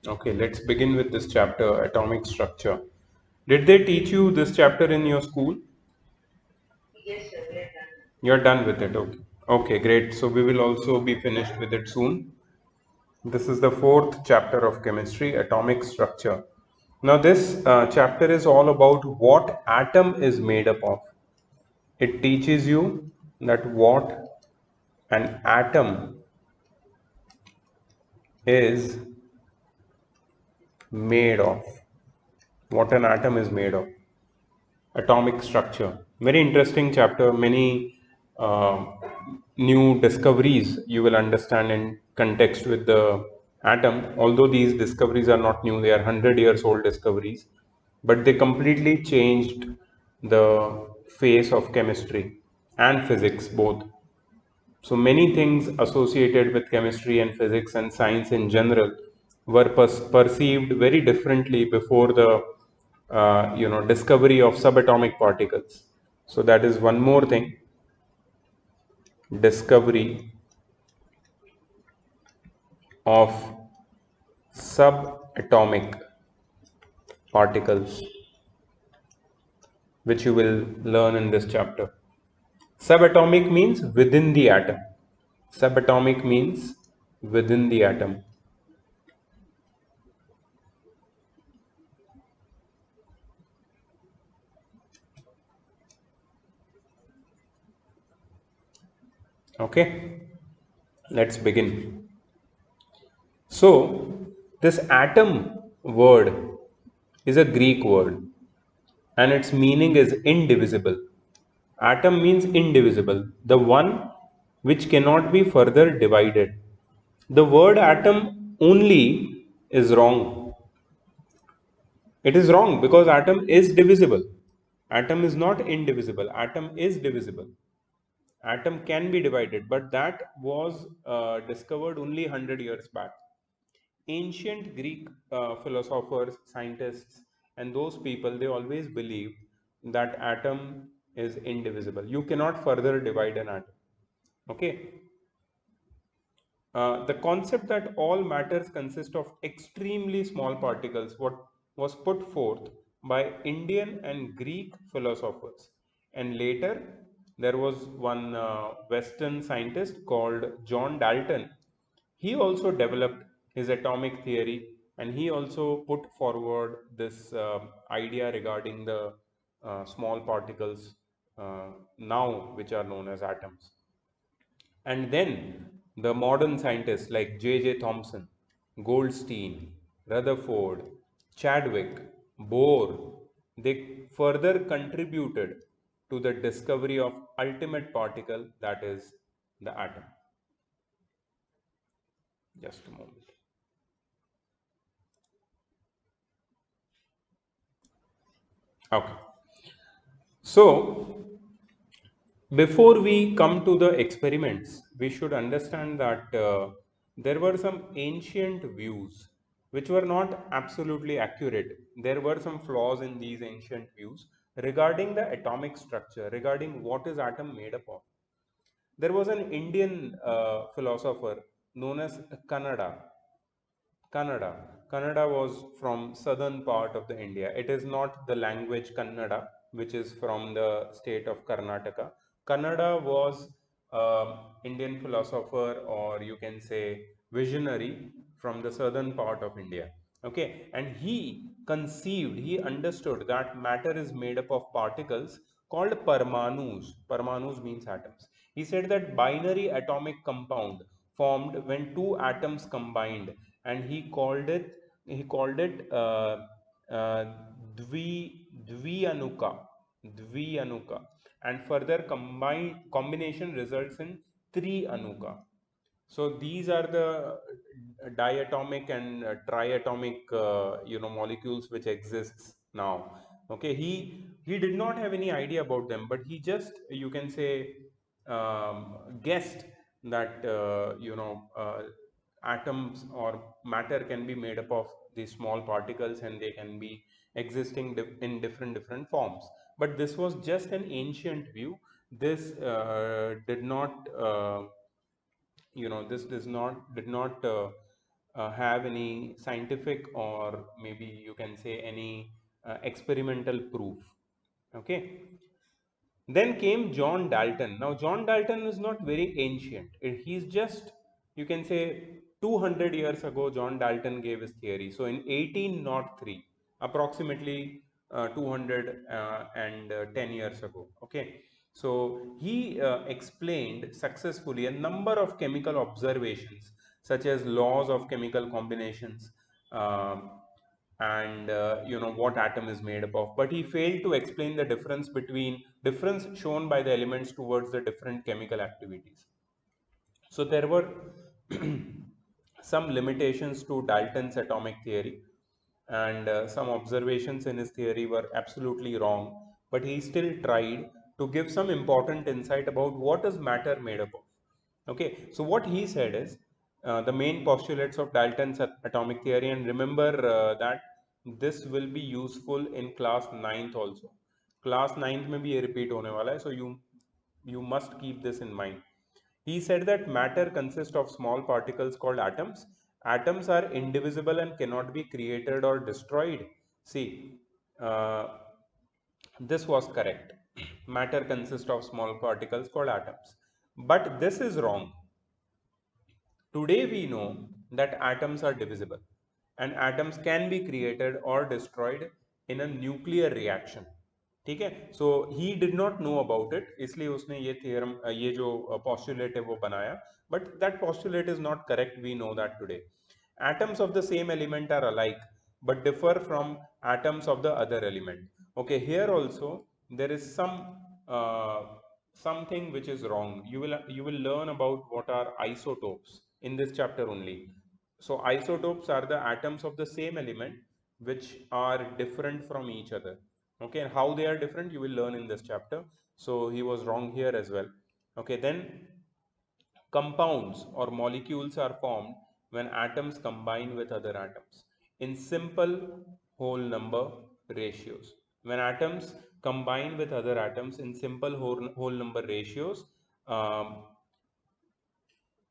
Okay, let's begin with this chapter, atomic structure. Did they teach you this chapter in your school? Yes, sir, we are done. You're done with it, okay. Okay, great. So we will also be finished with it soon. This is the fourth chapter of chemistry, atomic structure. Now, this chapter is all about what atom is made up of. It teaches you that what an atom is made of. What an atom is made of. Atomic structure. Very interesting chapter. Many uh, new discoveries you will understand in context with the atom. Although these discoveries are not new, they are 100 years old discoveries, but they completely changed the face of chemistry and physics both. So many things associated with chemistry and physics and science in general were perceived very differently before the discovery of subatomic particles. So that is one more thing, discovery of subatomic particles, which you will learn in this chapter. Subatomic means within the atom. Subatomic means within the atom. Okay, let's begin. So, this atom word is a Greek word and its meaning is indivisible. Atom means indivisible, the one which cannot be further divided. The word atom only is wrong. It is wrong because atom is divisible. Atom is not indivisible, atom is divisible. Atom can be divided, but that was discovered only 100 years back. Ancient Greek philosophers, scientists, and those people, they always believed that atom is indivisible. You cannot further divide an atom. Okay. The concept that all matters consist of extremely small particles, what was put forth by Indian and Greek philosophers. And later, there was one Western scientist called John Dalton. He also developed his atomic theory and he also put forward this idea regarding the small particles now, which are known as atoms. And then the modern scientists like J.J. Thomson, Goldstein, Rutherford, Chadwick, Bohr, they further contributed to the discovery of ultimate particle, that is the atom. Just a moment. Okay. So before we come to the experiments, we should understand that there were some ancient views which were not absolutely accurate. There were some flaws in these ancient views regarding the atomic structure, regarding what is atom made up of. There was an Indian philosopher known as Kannada. Kannada was from southern part of the India. It is not the language Kannada, which is from the state of Karnataka. Kannada was Indian philosopher, or you can say visionary from the southern part of India. Okay, and he conceived, he understood that matter is made up of particles called parmanus. Parmanus means atoms. He said that binary atomic compound formed when two atoms combined, and he called it uh, dvianuka, dvianuka, and further combination results in trianuka. So these are the diatomic and triatomic molecules which exists now. Okay, he did not have any idea about them, but he just, you can say, guessed that atoms or matter can be made up of these small particles and they can be existing in different forms. But this was just an ancient view. This did not this does not did not have any scientific or maybe you can say any experimental proof. Okay. Then came John Dalton. Now, John Dalton is not very ancient. He's just, you can say, 200 years ago, John Dalton gave his theory. So, in 1803, approximately 210 years ago. Okay. So, he explained successfully a number of chemical observations, such as laws of chemical combinations. And what atom is made up of, but he failed to explain the difference shown by the elements towards the different chemical activities. So there were some limitations to Dalton's atomic theory, and some observations in his theory were absolutely wrong, but he still tried to give some important insight about what is matter made up of. Okay, so what he said is the main postulates of Dalton's atomic theory, and remember that this will be useful in class 9th also. Class 9th में भी ये repeat होने वाला है, so you must keep this in mind. He said that matter consists of small particles called atoms. Atoms are indivisible and cannot be created or destroyed. See, this was correct. Matter consists of small particles called atoms. But this is wrong. Today we know that atoms are divisible and atoms can be created or destroyed in a nuclear reaction. ठीक है, so he did not know about it, इसलिए उसने ये theorem ये जो postulate है वो बनाया, but that postulate is not correct. We know that today atoms of the same element are alike but differ from atoms of the other element. Okay, here also there is uh, something which is wrong. You will learn about what are isotopes in this chapter only. So isotopes are the atoms of the same element which are different from each other. Okay, and how they are different you will learn in this chapter. So he was wrong here as well. Okay, then compounds or molecules are formed when atoms combine with other atoms in simple whole number ratios. When atoms combine with other atoms in simple whole number ratios, um,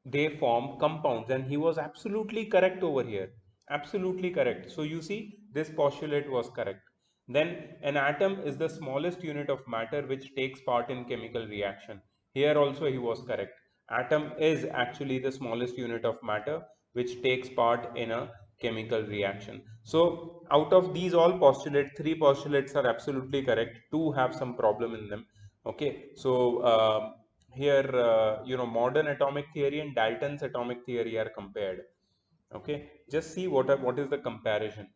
they form compounds, and he was absolutely correct over here. Absolutely correct. So you see, this postulate was correct. Then an atom is the smallest unit of matter which takes part in chemical reaction. Here also he was correct. Atom is actually the smallest unit of matter which takes part in a chemical reaction. So out of these all postulates, three postulates are absolutely correct. Two have some problem in them. Okay, so here modern atomic theory and Dalton's atomic theory are compared. Okay, just see what is the comparison.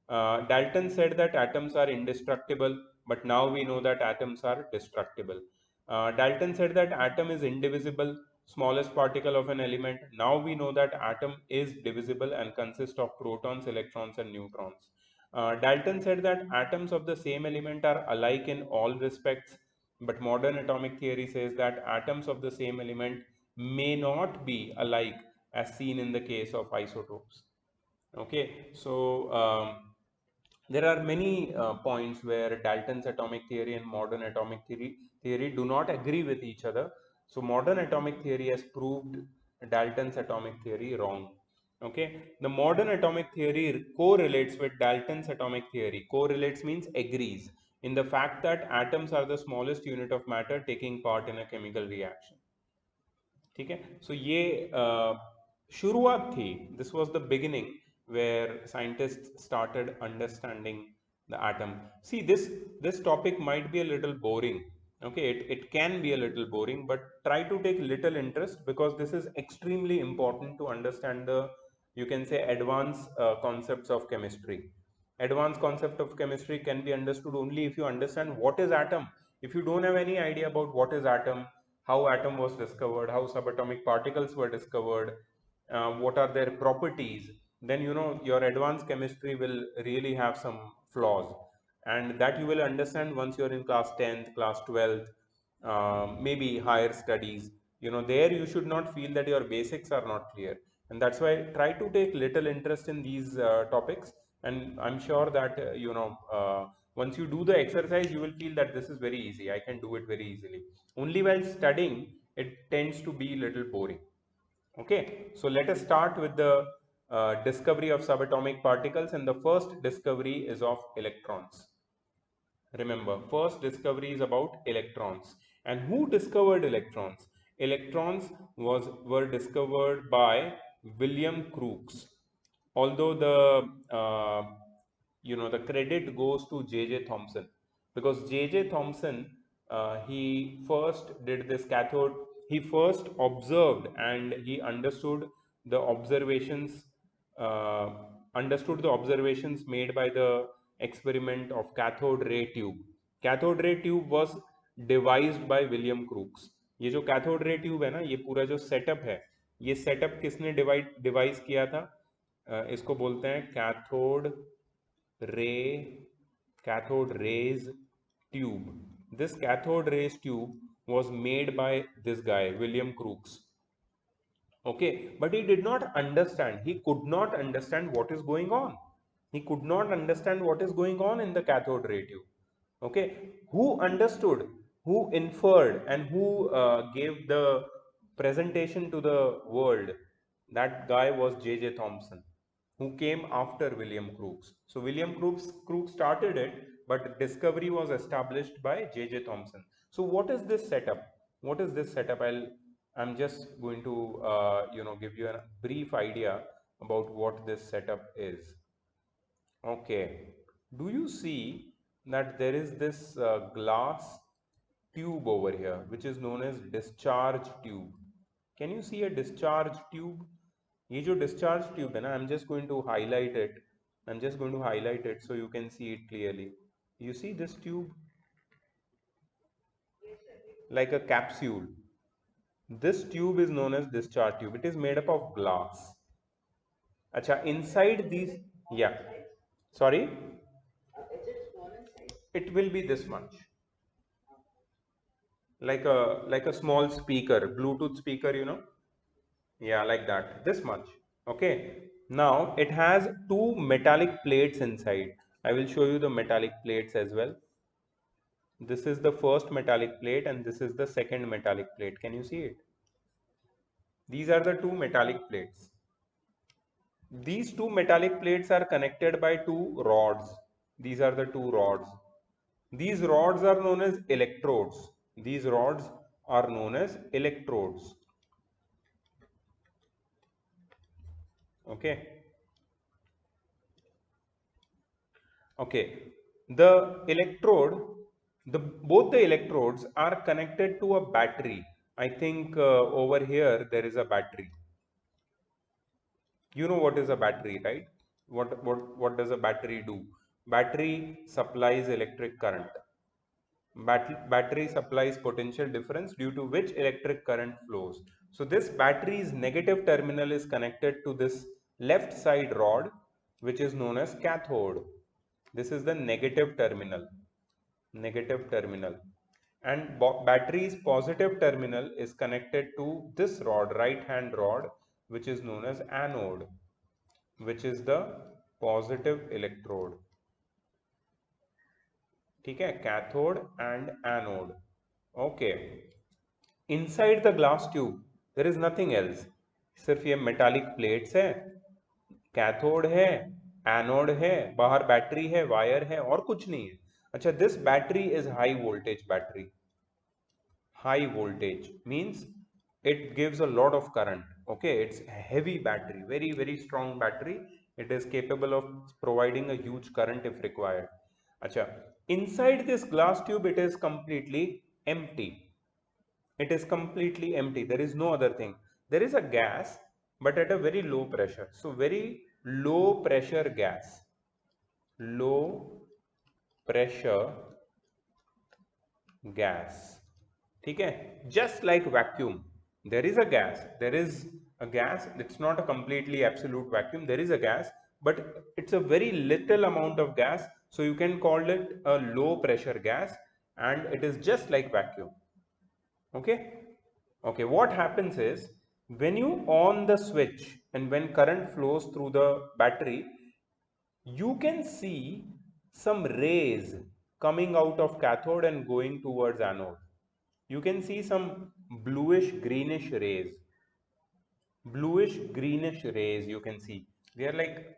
Dalton said that atoms are indestructible, but now we know that atoms are destructible. Dalton said that atom is indivisible, smallest particle of an element. Now we know that atom is divisible and consists of protons, electrons and neutrons. Dalton said that atoms of the same element are alike in all respects, but modern atomic theory says that atoms of the same element may not be alike as seen in the case of isotopes. Okay, so there are many points where Dalton's atomic theory and modern atomic theory do not agree with each other. So modern atomic theory has proved Dalton's atomic theory wrong. Okay, the modern atomic theory correlates with Dalton's atomic theory. Correlates means agrees in the fact that atoms are the smallest unit of matter taking part in a chemical reaction. ठीक है, सो ये शुरुआत थी. This was the beginning where scientists started understanding the atom. See, this topic might be a little boring. Okay, it can be a little boring, but try to take little interest because this is extremely important to understand the, you can say, advanced concepts of chemistry. Advanced concept of chemistry can be understood only if you understand what is atom. If you don't have any idea about what is atom, how atom was discovered, how subatomic particles were discovered, what are their properties, then your advanced chemistry will really have some flaws, and that you will understand once you're in class 10th, class 12th, maybe higher studies. There you should not feel that your basics are not clear, and that's why try to take little interest in these topics, and I'm sure that once you do the exercise you will feel that this is very easy, I can do it very easily. Only while studying it tends to be a little boring. Okay, so let us start with the discovery of subatomic particles, and the first discovery is of electrons. Remember, first discovery is about electrons. And who discovered electrons? Electrons were discovered by William Crookes. Although the credit goes to J.J. Thomson, because J.J. Thomson, he first did this cathode. He first observed and he uh, understood the observations made by the experiment of cathode ray tube. Cathode ray tube was devised by William Crookes. ये जो cathode ray tube है ना, ये पूरा जो setup है, ये setup किसने डिवाइस किया था? इसको बोलते हैं cathode rays tube. This cathode rays tube was made by this guy William Crookes. Okay, but he did not understand. He could not understand what is going on. He could not understand what is going on in the cathode ray tube. Okay, who understood, who inferred, and who gave the presentation to the world? That guy was J.J. Thomson, who came after William Crookes. So William Crookes started it, but discovery was established by J.J. Thomson. So what is this setup? What is this setup? I'm just going to give you a brief idea about what this setup is. Okay, do you see that there is this glass tube over here which is known as discharge tube? Can you see a discharge tube? ये जो discharge tube है ना, I'm just going to highlight it. I'm just going to highlight it so you can see it clearly. You see this tube like a capsule. This tube is known as discharge tube. It is made up of glass. Acha, inside these, yeah. Sorry? Is it small in size? It will be this much. Like a small speaker, Bluetooth speaker, Yeah, like that. This much. Okay. Now it has two metallic plates inside. I will show you the metallic plates as well. This is the first metallic plate and this is the second metallic plate. Can you see it? These are the two metallic plates. These two metallic plates are connected by two rods. These are the two rods. These rods are known as electrodes. These rods are known as electrodes. Okay. Okay. Both the electrodes are connected to a battery. I think over here there is a battery. You know what is a battery, right? What does a battery do? Battery supplies electric current. Battery supplies potential difference due to which electric current flows. So this battery's negative terminal is connected to this left side rod, which is known as cathode. This is the negative terminal. And battery's positive terminal is connected to this rod, right hand rod, which is known as anode, which is the positive electrode. ठीक है, cathode and anode. Okay. Inside the glass tube there is nothing else. सिर्फ ये metallic plates है, cathode है, anode है, बाहर battery है, wire है, और कुछ नहीं है. अच्छा, this battery is high voltage battery. High voltage means it gives a lot of current. Okay, it's a heavy battery, very strong battery. It is capable of providing a huge current if required. Acha, inside this glass tube it is completely empty. It is completely empty. There is no other thing. There is a gas, but at a very low pressure. So very low pressure gas. Low pressure gas. ठीक है, just like vacuum, there is a gas. It's not a completely absolute vacuum. There is a gas, but it's a very little amount of gas, so you can call it a low pressure gas, and it is just like vacuum. Okay, what happens is, when you on the switch and when current flows through the battery, you can see some rays coming out of cathode and going towards anode. You can see some bluish greenish rays. You can see They are like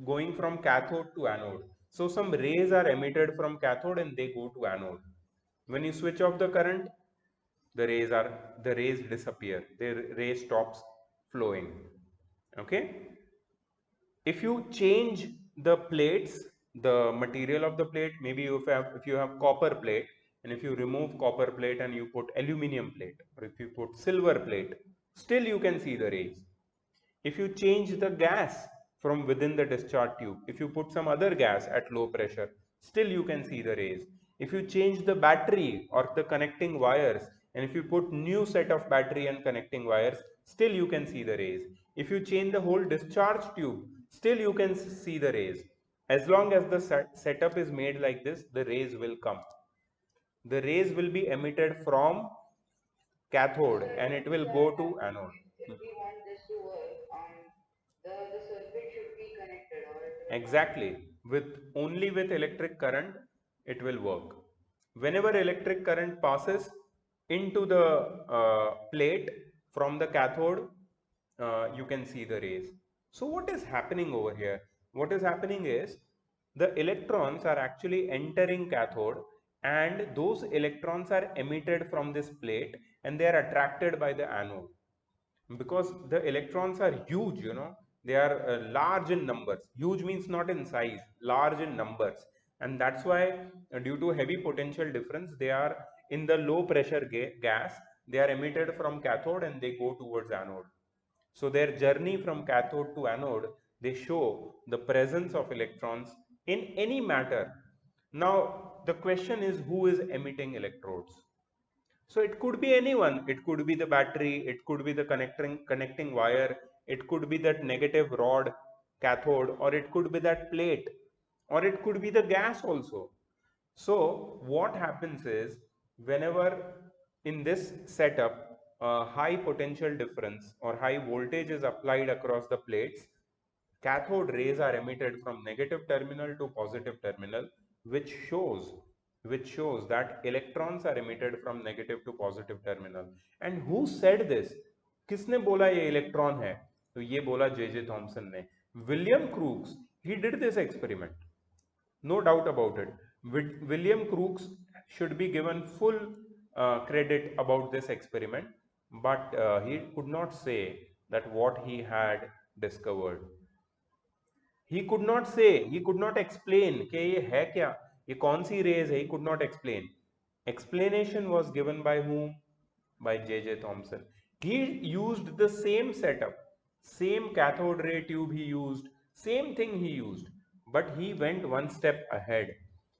going from cathode to anode. So some rays are emitted from cathode and they go to anode. When you switch off the current, the rays disappear. The ray stops flowing. Okay. If you change the plates, the material of the plate, maybe if you have copper plate, and if you remove copper plate and you put aluminum plate, or if you put silver plate, still you can see the rays. If you change the gas from within the discharge tube, if you put some other gas at low pressure, still you can see the rays. If you change the battery or the connecting wires, and if you put new set of battery and connecting wires, still you can see the rays. If you change the whole discharge tube, still you can see the rays. As long as the setup is made like this, the rays will come. The rays will be emitted from cathode Sir, and it to will that go to point, anode. if we want this to work, the circuit should be connected or it will not work. Exactly. Only with electric current, it will work. Whenever electric current passes into the plate from the cathode, you can see the rays. So what is happening over here? What is happening is the electrons are actually entering cathode, and those electrons are emitted from this plate and they are attracted by the anode, because the electrons are huge, they are large in numbers. Huge means not in size, large in numbers. And that's why, due to heavy potential difference, they are in the low pressure gas, they are emitted from cathode and they go towards anode. So their journey from cathode to anode, they show the presence of electrons in any matter. Now the question is, who is emitting electrodes? So it could be anyone. It could be the battery, it could be the connecting wire, it could be that negative rod cathode, or it could be that plate, or it could be the gas also. So what happens is, whenever in this setup high potential difference or high voltage is applied across the plates, cathode rays are emitted from negative terminal to positive terminal, which shows that electrons are emitted from negative to positive terminal. And who said this? किसने बोला ये electron है? तो ये बोला J Thomson ने. William crooks, he did this experiment, no doubt about it. William Crookes should be given full credit about this experiment, but he could not say that what he had discovered. He could not say, he could not explain कि ये है क्या, ये कौन सी raise है. He could not explain. Explanation was given by whom? By J.J. Thomson. He used the same setup, same cathode ray tube he used, same thing he used, but he went one step ahead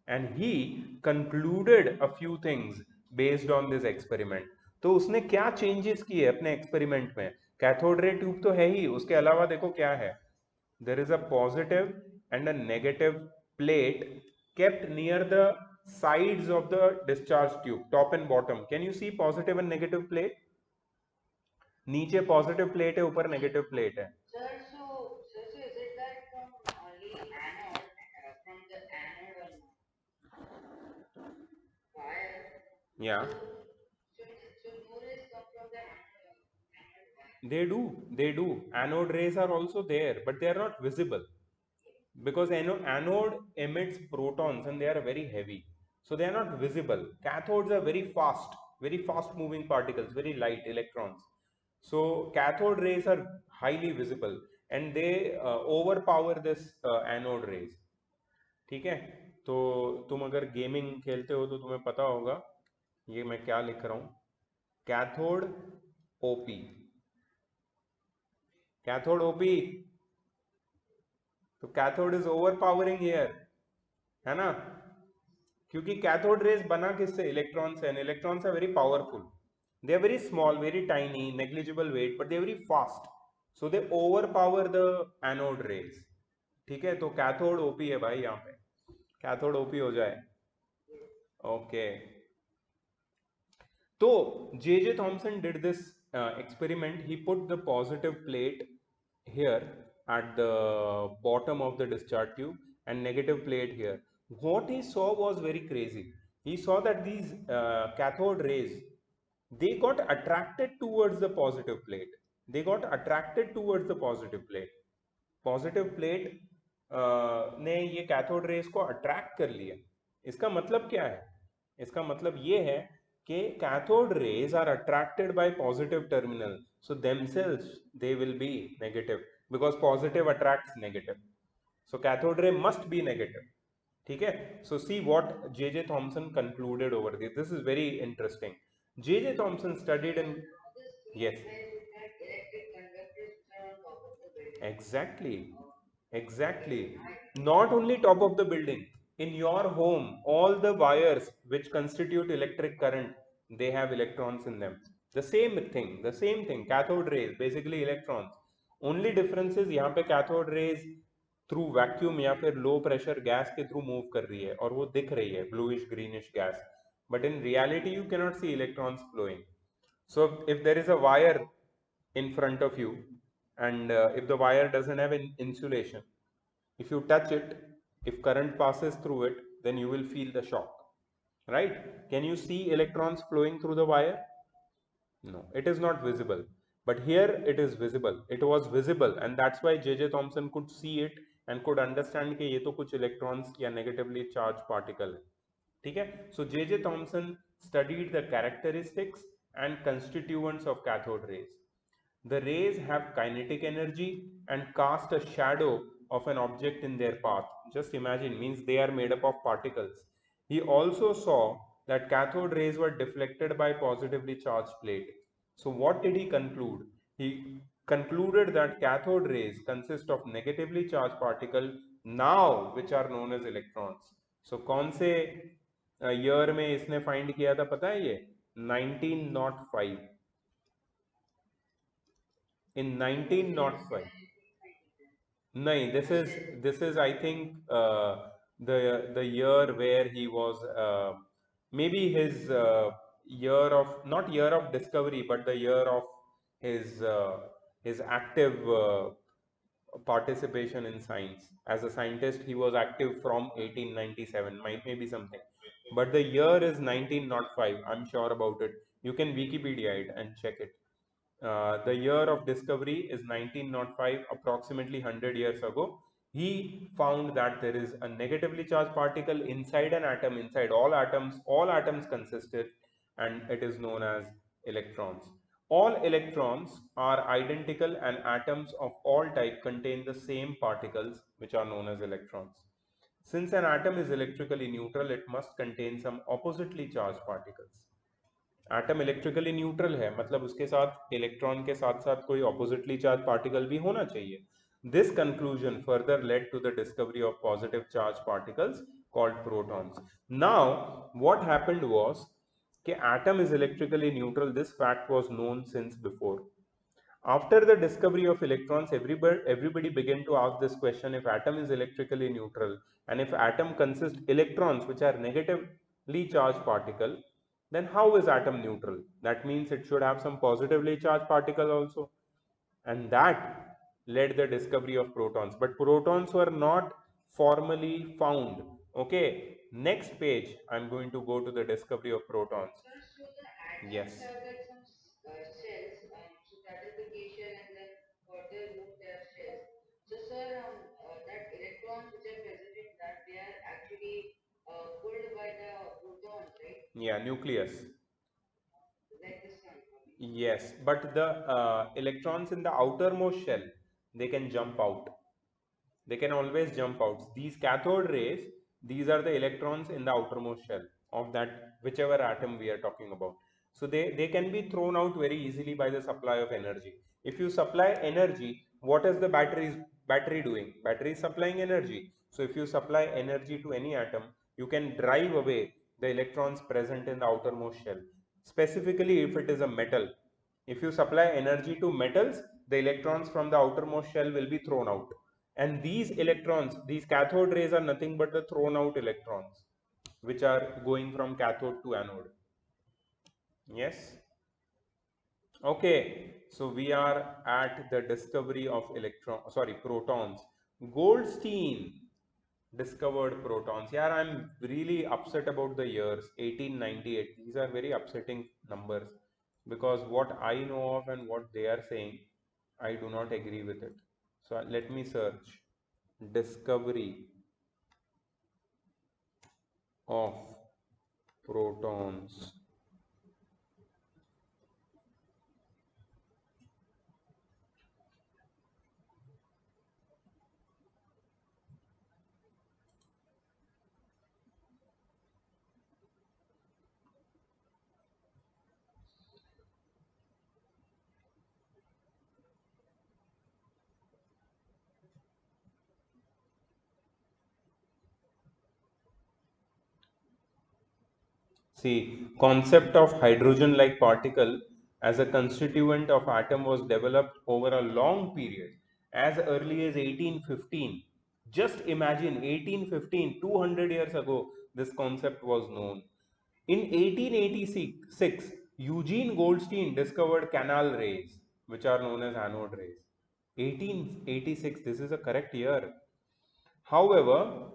and he concluded a few things based on this experiment. तो उसने क्या changes किए अपने experiment में? Cathode ray tube तो है ही, उसके अलावा देखो क्या है. There is a positive and a negative plate kept near the sides of the discharge tube, top and bottom. Can you see positive and negative plate? नीचे positive plate है, ऊपर negative plate है. Sir, so is it that from only anode, from the anode wire, Yeah, so so no rays come from the anode wire. they do. Anode rays are also there, but they are not visible, because anode emits protons and they are very heavy, so they are not visible. Cathodes are very fast moving particles, very light electrons. So cathode rays are highly visible and they overpower this anode rays. ठीक है. तो तुम अगर gaming खेलते हो तो तुम्हें पता होगा ये मैं क्या लिख रहा हूँ. Cathode OP, cathode OP. तो कैथोड इज ओवरपावरिंग हियर, है ना? क्योंकि कैथोड रेज बना किससे? इलेक्ट्रॉन से. And electrons are very powerful. They are very small, very tiny, negligible weight, but they very fast. So they over power the anode rays. ठीक है. तो cathode OP है भाई यहाँ पे. कैथोड ओपी हो जाए. ओके. तो J Thomson did this experiment. He put the positive plate here at the bottom of the discharge tube and negative plate here. What he saw was very crazy. He saw that these cathode rays, they got attracted towards the positive plate. They got attracted towards the positive plate. Positive plate ने ये cathode rays को attract कर लिया। इसका मतलब क्या है? इसका मतलब ये है कि cathode rays are attracted by positive terminal, so themselves they will be negative because positive attracts negative, so cathode ray must be negative. ठीक है? So see what J.J. Thomson concluded over this. This is very interesting. J.J. Thomson studied in, This yes, implies with that electric conductors which are on top of the building. exactly, exactly. Okay, I Not only top of the building, in your home all the wires which constitute electric current, they have electrons in them. The same thing, cathode rays basically electrons. Only difference is यहाँ पे cathode rays through vacuum या फिर low pressure gas के through move कर रही है और वो दिख रही है bluish greenish gas, but in reality you cannot see electrons flowing. So if there is a wire in front of you, and if the wire doesn't have an insulation, if you touch it, if current passes through it, then you will feel the shock, right? Can you see electrons flowing through the wire? No, it is not visible. But here it is visible. It was visible, and that's why J.J. Thomson could see it and could understand कि ये तो कुछ electrons या negatively charged particle है. ठीक है? So J.J. Thomson studied the characteristics and constituents of cathode rays. The rays have kinetic energy and cast a shadow of an object in their path. Just imagine, means they are made up of particles. He also saw that cathode rays were deflected by positively charged plate. So what did he conclude? He concluded that cathode rays consist of negatively charged particle now which are known as electrons. So कौन से year में इसने find किया था पता है? ये 1905. In thought you were saying 1905. 1992. No, this is I think the year where he was maybe his year of, not year of discovery, but the year of his active participation in science. As a scientist, he was active from 1897, might maybe something. But the year is 1905. I'm sure about it. You can Wikipedia it and check it. The year of discovery is 1905, approximately 100 years ago. He found that there is a negatively charged particle inside an atom, inside all atoms consisted, and it is known as electrons. All electrons are identical, and atoms of all type contain the same particles which are known as electrons. Since an atom is electrically neutral, it must contain some oppositely charged particles. Atom electrically neutral है, मतलब उसके साथ electron के साथ साथ कोई oppositely charge particle भी होना चाहिए. This conclusion further led to the discovery of positive charge particles called protons. Now what happened was कि atom is electrically neutral. This fact was known since before. After the discovery of electrons, everybody began to ask this question: if atom is electrically neutral, and if atom consists electrons which are negatively charged particle, then how is atom neutral? That means it should have some positively charged particle also. And that led the discovery of protons. But protons were not formally found. Okay, next page, I'm going to go to the discovery of protons. Sir, so the atoms Yes. have like some shells, so that is the K shell, and then further move their shells. So, sir, that electrons which are present in that, they are actually pulled by the protons, right? Yeah, nucleus. Like the sun. Yes, but the electrons in the outermost shell, they can jump out. They can always jump out. These cathode rays, these are the electrons in the outermost shell of that whichever atom we are talking about. So they can be thrown out very easily by the supply of energy. If you supply energy, what is the battery doing? Battery is supplying energy. So if you supply energy to any atom, you can drive away the electrons present in the outermost shell. Specifically, if it is a metal, if you supply energy to metals, the electrons from the outermost shell will be thrown out. And these electrons, these cathode rays are nothing but the thrown out electrons, which are going from cathode to anode. Yes? Okay, so we are at the discovery of protons. Goldstein discovered protons. Yeah, I'm really upset about the years 1898. These are very upsetting numbers because what I know of and what they are saying, I do not agree with it. So let me search discovery of protons. See, concept of hydrogen-like particle as a constituent of atom was developed over a long period, as early as 1815. Just imagine 1815, 200 years ago, this concept was known. In 1886, Eugene Goldstein discovered canal rays, which are known as anode rays. 1886, this is a correct year. However,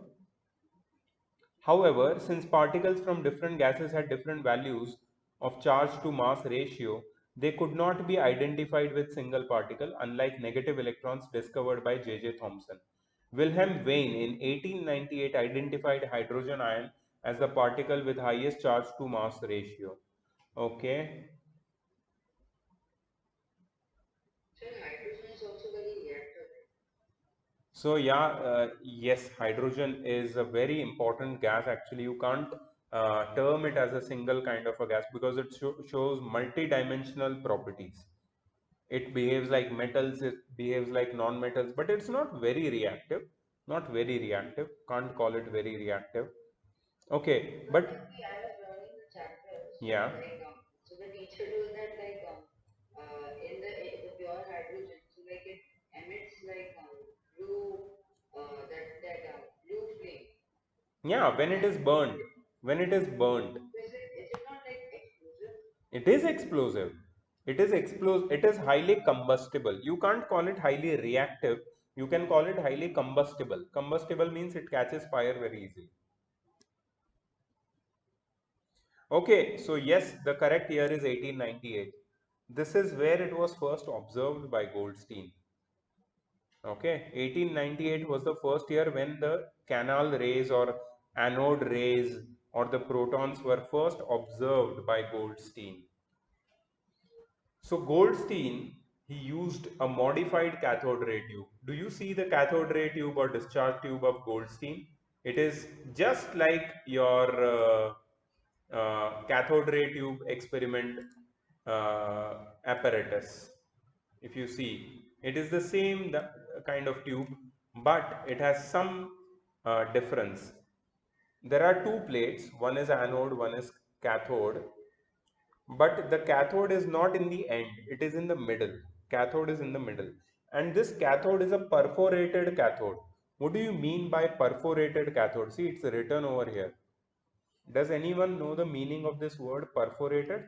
However, since particles from different gases had different values of charge to mass ratio, they could not be identified with single particle, unlike negative electrons discovered by J.J. Thomson. Wilhelm Wien in 1898 identified hydrogen ion as the particle with highest charge to mass ratio. Okay. So hydrogen is also very reactive. So yeah, yes, hydrogen is a very important gas. Actually, you can't term it as a single kind of a gas because it shows multi-dimensional properties. It behaves like metals, it behaves like non-metals, but it's not very reactive. Not very reactive. Can't call it very reactive. Okay, But but when I was learning the chapter, so yeah, like so the teacher told that like in the pure hydrogen, so like it emits like blue blue flame. yeah, when it And is burned, when it is burned, is it not like explosive? it is explosive. It is explosive. It is highly combustible. You can't call it highly reactive. You can call it highly combustible. Combustible means it catches fire very easily. Okay, so yes, the correct year is 1898. This is where it was first observed by Goldstein. Okay, 1898 was the first year when the canal rays or anode rays or the protons were first observed by Goldstein. So Goldstein, he used a modified cathode ray tube. Do you see the cathode ray tube or discharge tube of Goldstein? It is just like your cathode ray tube experiment apparatus. If you see, it is the same kind of tube, but it has some difference. There are two plates, one is anode, one is cathode, but the cathode is not in the end, it is in the middle. Cathode is in the middle, and this cathode is a perforated cathode. What do you mean by perforated cathode? See, it's written over here. Does anyone know the meaning of this word perforated?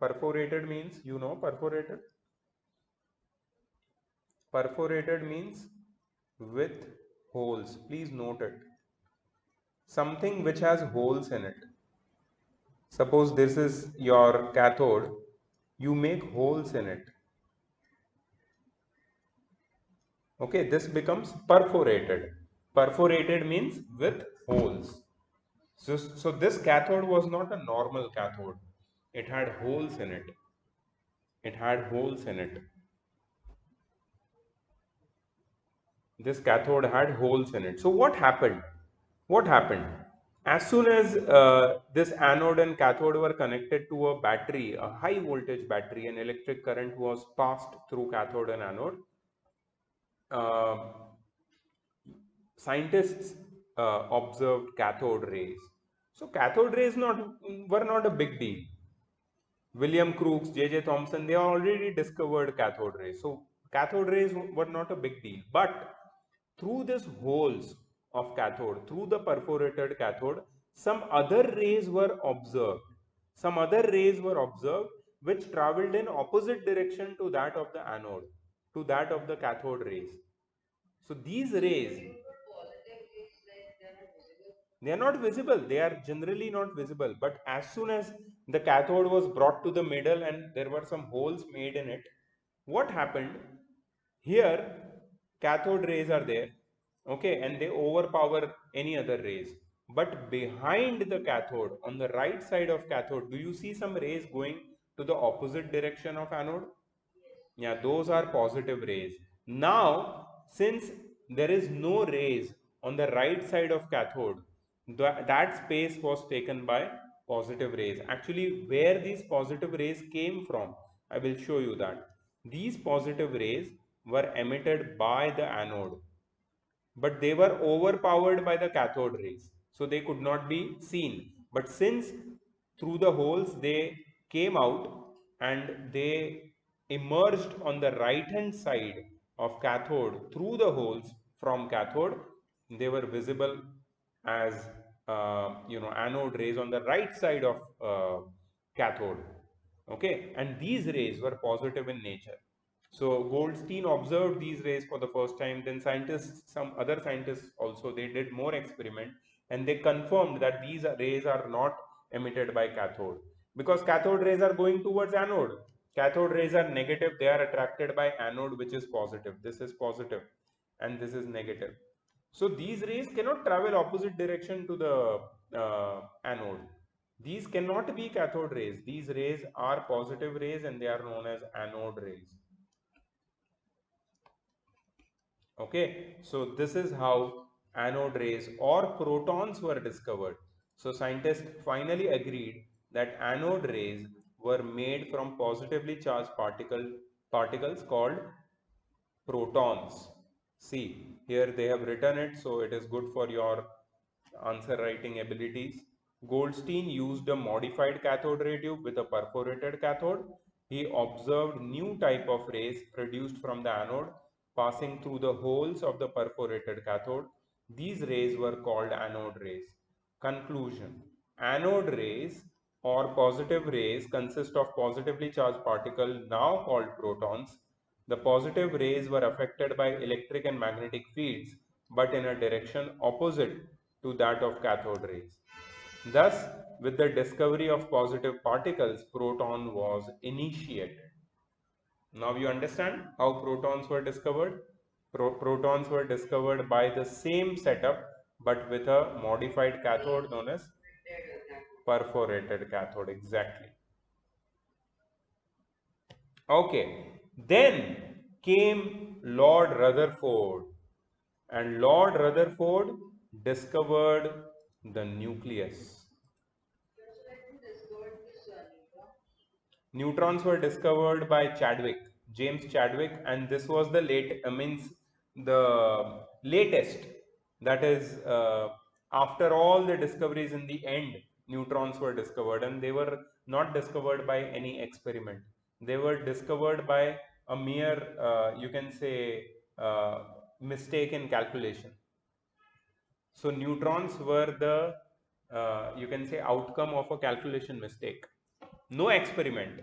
Perforated means, you know, perforated. Perforated means with holes. Please note it. Something which has holes in it. Suppose this is your cathode, you make holes in it. Okay, this becomes perforated. Perforated means with holes. So this cathode was not a normal cathode. It had holes in it. It had holes in it. This cathode had holes in it. So what happened? What happened? As soon as this anode and cathode were connected to a battery, a high voltage battery, and electric current was passed through cathode and anode, uh, scientists observed cathode rays. So cathode rays were not a big deal. William Crookes, J.J. Thomson, they already discovered cathode rays. So cathode rays were not a big deal. But through these holes of cathode, through the perforated cathode, some other rays were observed. Some other rays were observed which traveled in opposite direction to that of the anode, to that of the cathode rays. So these But rays, you put positive is like they're not visible. they are not visible. They are generally not visible. But as soon as the cathode was brought to the middle and there were some holes made in it, what happened? Here cathode rays are there, okay, and they overpower any other rays. But behind the cathode, on the right side of cathode, do you see some rays going to the opposite direction of anode? Yeah, those are positive rays. Now, since there is no rays on the right side of cathode, that space was taken by positive rays. Actually, where these positive rays came from, I will show you that. These positive rays were emitted by the anode, but they were overpowered by the cathode rays, so they could not be seen. But since through the holes they came out and they emerged on the right hand side of cathode through the holes from cathode, they were visible as anode rays on the right side of cathode. Okay, and these rays were positive in nature. So Goldstein observed these rays for the first time. Then scientists, some other scientists also, they did more experiment and they confirmed that these rays are not emitted by cathode, because cathode rays are going towards anode. Cathode rays are negative; they are attracted by anode, which is positive. This is positive, and this is negative. So these rays cannot travel opposite direction to the anode. These cannot be cathode rays. These rays are positive rays and they are known as anode rays. Okay, so this is how anode rays or protons were discovered. So scientists finally agreed that anode rays were made from positively charged particles called protons. See, here they have written it, so it is good for your answer writing abilities. Goldstein used a modified cathode ray tube with a perforated cathode. He observed new type of rays produced from the anode passing through the holes of the perforated cathode. These rays were called anode rays. Conclusion: anode rays or positive rays consist of positively charged particles now called protons. The positive rays were affected by electric and magnetic fields, but in a direction opposite to that of cathode rays. Thus, with the discovery of positive particles, proton was initiated. Now you understand how protons were discovered? Protons were discovered by the same setup but with a modified cathode known as perforated cathode. Exactly. Okay, then came Lord Rutherford, and Lord Rutherford discovered the nucleus. So I think discovered this neutron. Neutrons were discovered by Chadwick, James Chadwick, and this was the the latest. That is, after all the discoveries in the end, neutrons were discovered, and they were not discovered by any experiment. They were discovered by a mere, you can say, mistake in calculation. So neutrons were the, you can say, outcome of a calculation mistake. No experiment,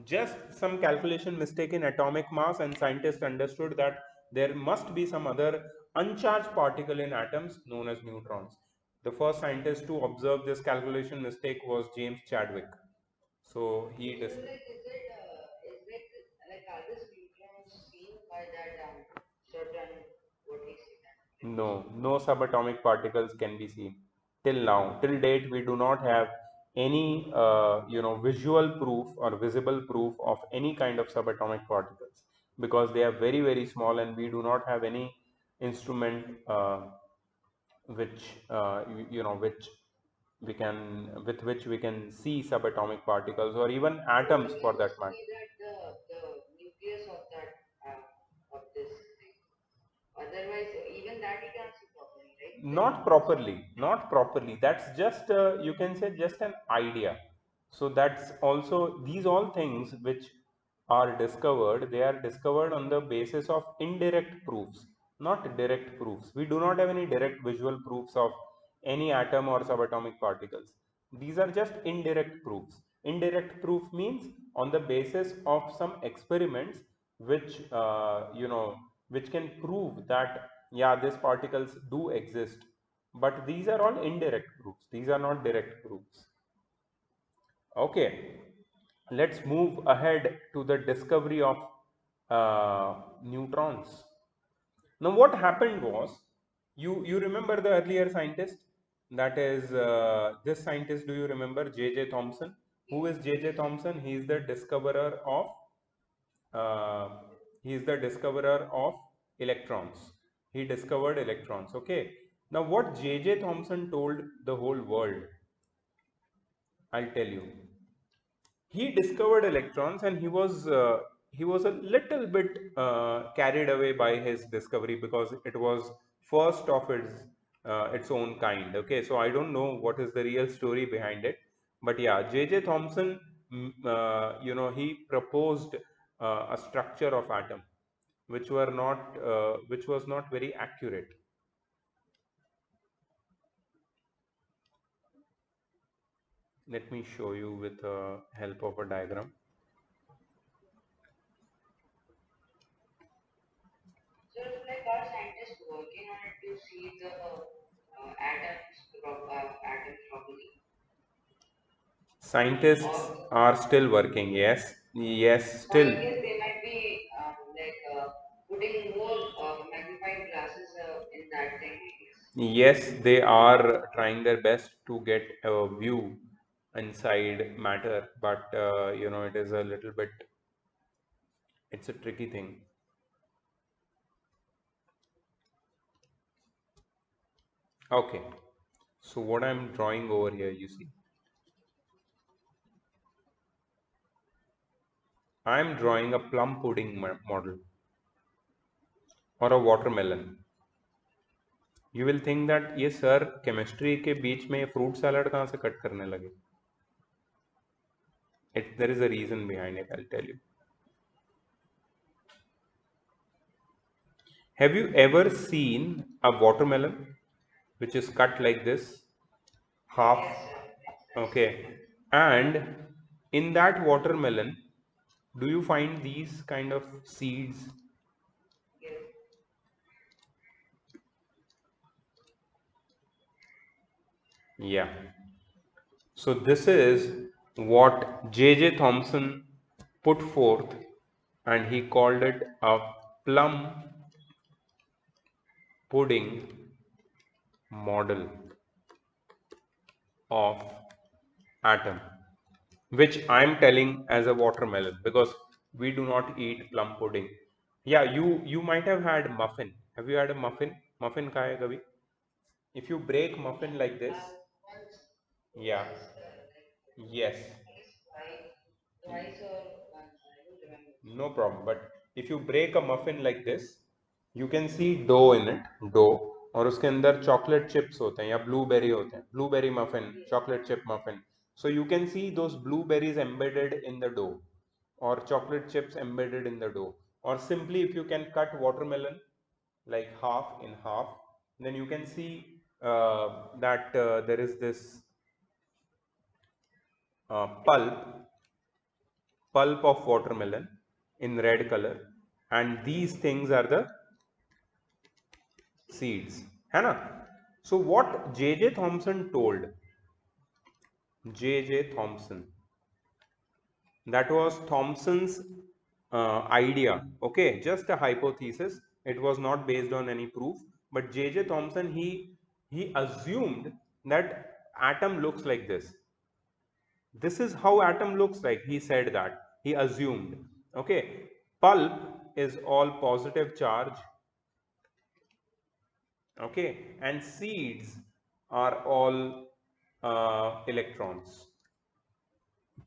just some calculation mistake in atomic mass, and scientists understood that there must be some other uncharged particle in atoms known as neutrons. The first scientist to observe this calculation mistake was James Chadwick. So he Okay, so like are these neutrons seen by that certain what we say that no subatomic particles can be seen till now. Till date, we do not have any visual proof or visible proof of any kind of subatomic particles, because they are very small and we do not have any instrument which which we can with which we can see subatomic particles or even so atoms we for can that just matter. see that the nucleus of that of this thing. Otherwise, even that you can't see properly, right? The nucleus. Not properly. That's just you can say just an idea. So that's also, these all things which are discovered, they are discovered on the basis of indirect proofs, not direct proofs. We do not have any direct visual proofs of any atom or subatomic particles. These are just indirect proofs. Indirect proof means on the basis of some experiments which which can prove that yeah, these particles do exist. But these are all indirect proofs. These are not direct proofs. Okay, let's move ahead to the discovery of neutrons. Now, what happened was, you remember the earlier scientist? That is this scientist. Do you remember J.J. Thomson? Who is J.J. Thomson? He is the discoverer of uh, electrons. He discovered electrons. Okay. Now, what J.J. Thomson told the whole world, I'll tell you. He discovered electrons, and he was a little bit carried away by his discovery because it was first of its own kind. Okay, so I don't know what is the real story behind it, but yeah, J.J. Thomson, he proposed a structure of atom which was not very accurate. Let me show you with the help of a diagram. So it's like our scientists working on it to see the atoms properly. Scientists Or are still working. Yes, yes, or I still. guess they might be putting more magnifying glasses in that thing, I guess. Yes, they are trying their best to get a view inside matter, but it is a little bit, it's a tricky thing. Okay, so what I'm drawing over here, you see, I'm drawing a plum pudding model or a watermelon. You will think that ये sir chemistry के बीच में fruit salad कहाँ से cut करने लगे. There is a reason behind it, I'll tell you. Have you ever seen a watermelon which is cut like this, half? Yes, sir. Okay. And in that watermelon, do you find these kind of seeds? Yes. Yeah. So this is what J.J. Thomson put forth, and he called it a plum pudding model of atom, which I'm telling as a watermelon because we do not eat plum pudding. Yeah, you might have had muffin. Have you had a muffin? Muffin kaya kabhi? If you break muffin like this, Once, yeah, yes, I guess twice or once. I don't remember. no problem. But if you break a muffin like this, you can see dough in it, dough, और उसके अंदर chocolate chips होते हैं या blueberry होते हैं, blueberry muffin, chocolate chip muffin. So you can see those blueberries embedded in the dough, or chocolate chips embedded in the dough. Or simply, if you can cut watermelon like half in half, then you can see that there is this pulp of watermelon in red color, and these things are the seeds, है ना? So what J.J. Thomson told, J.J. Thomson, that was Thomson's idea, okay, just a hypothesis. It was not based on any proof, but J.J. Thomson, he assumed that atom looks like this. This is how atom looks like. He said that. He assumed. Okay. Pulp is all positive charge. Okay. And seeds are all electrons.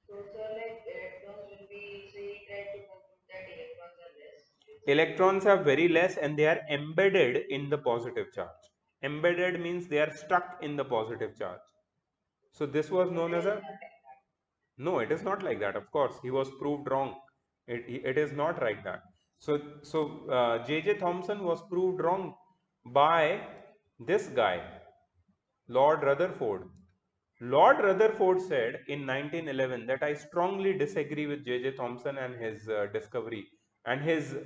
So, sir, like electrons will be, so he tried to conclude that electrons are less. Electrons are very less and they are embedded in the positive charge. Embedded means they are stuck in the positive charge. So this was But known it as is a, not like that. no, it is not like that. Of course, he was proved wrong. It is not like that. So J.J. Thomson was proved wrong by this guy, Lord Rutherford. Lord Rutherford said in 1911 that I strongly disagree with J.J. Thomson and his discovery, and his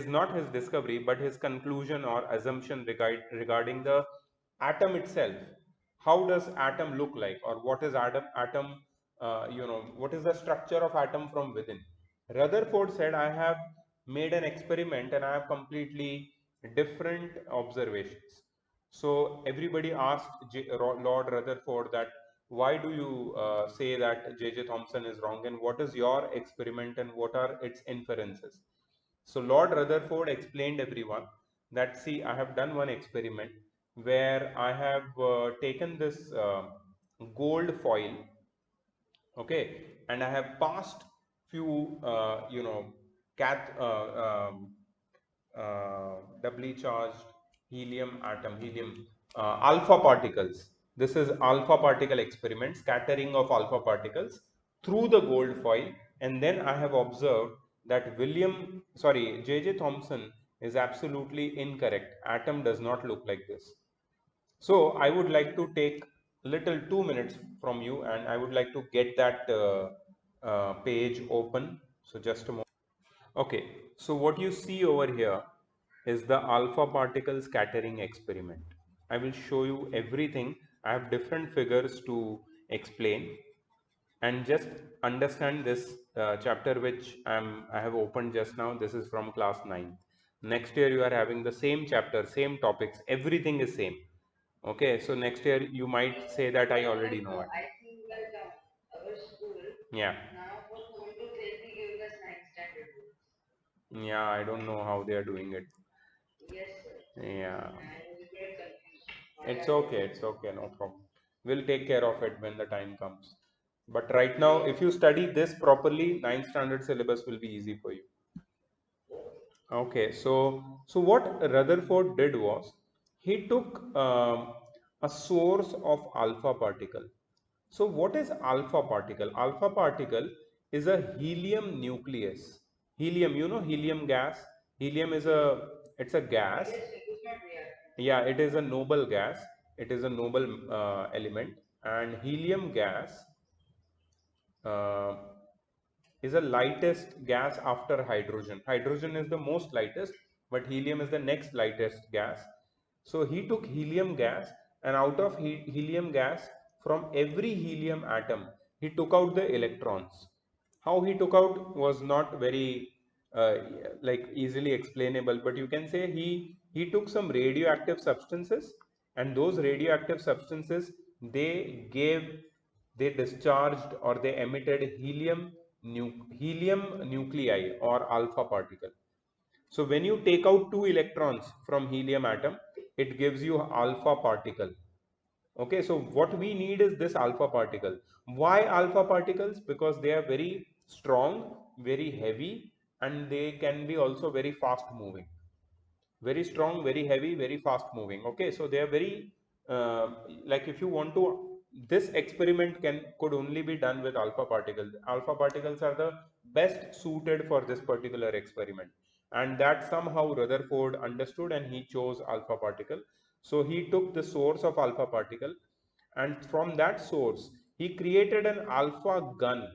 not his discovery but his conclusion or assumption regarding the atom itself. How does atom look like, or what is atom? What is the structure of atom from within? Rutherford said, I have made an experiment and I have completely different observations. So everybody asked Lord Rutherford that why do you say that J.J. Thomson is wrong and what is your experiment and what are its inferences? So Lord Rutherford explained everyone that see I have done one experiment where I have taken this gold foil, okay, and I have passed few cath doubly charged helium alpha particles. This is alpha particle experiment, scattering of alpha particles through the gold foil, and then I have observed that J.J. Thomson is absolutely incorrect. Atom does not look like this. So I would like to take little 2 minutes from you, and I would like to get that page open. So just a moment. Okay, so what you see over here is the alpha particle scattering experiment. I will show you everything. I have different figures to explain, and just understand this chapter which I have opened just now. This is from class 9. Next year you are having the same chapter, same topics, everything is same. Okay, so next year you might say that I Sir, already know it. I think that our school Yeah, now for 1 to 10 they giving us 9th standard books. yeah, I don't know how they are doing it. Yes, sir. Yeah, I was very confused. Why it's are they okay, doing it's this? okay, no problem. We'll take care of it when the time comes. But right now, if you study this properly, ninth standard syllabus will be easy for you. Okay, so what Rutherford did was he took a source of alpha particle. So what is alpha particle? Alpha particle is a helium nucleus. Helium, you know helium gas. Helium is it's a gas. Yes, it is not reactive. Yeah, it is a noble gas. It is a noble element, and helium gas uh, is the lightest gas after hydrogen. Hydrogen is the most lightest, but helium is the next lightest gas. So he took helium gas, and out of helium gas, from every helium atom, he took out the electrons. How he took out was not very uh, like easily explainable, but you can say he took some radioactive substances, and those radioactive substances they discharged or they emitted helium nuclei or alpha particle. So when you take out two electrons from helium atom, it gives you alpha particle. Okay, so what we need is this alpha particle. Why alpha particles? Because they are very strong, very heavy, and they can be also very fast moving. Very strong, very heavy, very fast moving. Okay, so they are very like if you want to, this experiment could only be done with alpha particles. Alpha particles are the best suited for this particular experiment, and that somehow Rutherford understood and he chose alpha particle. So he took the source of alpha particle, and from that source he created an alpha gun.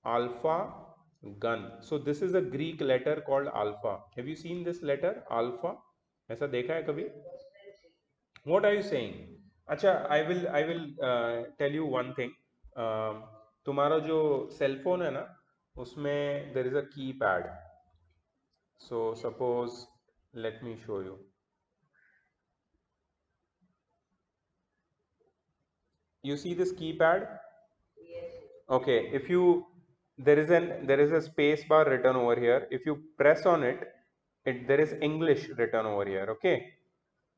Alpha gun. So this is a Greek letter called alpha. Have you seen this letter alpha? ऐसा देखा है कभी? First time seeing. What are you saying? अच्छा, I will tell you one thing. तुम्हारा जो cell phone है ना, उसमें there is a keypad. So suppose, let me show you. You see this keypad? Yes, Okay, if you there is a space bar written over here. If you press on it, there is English written over here. Okay,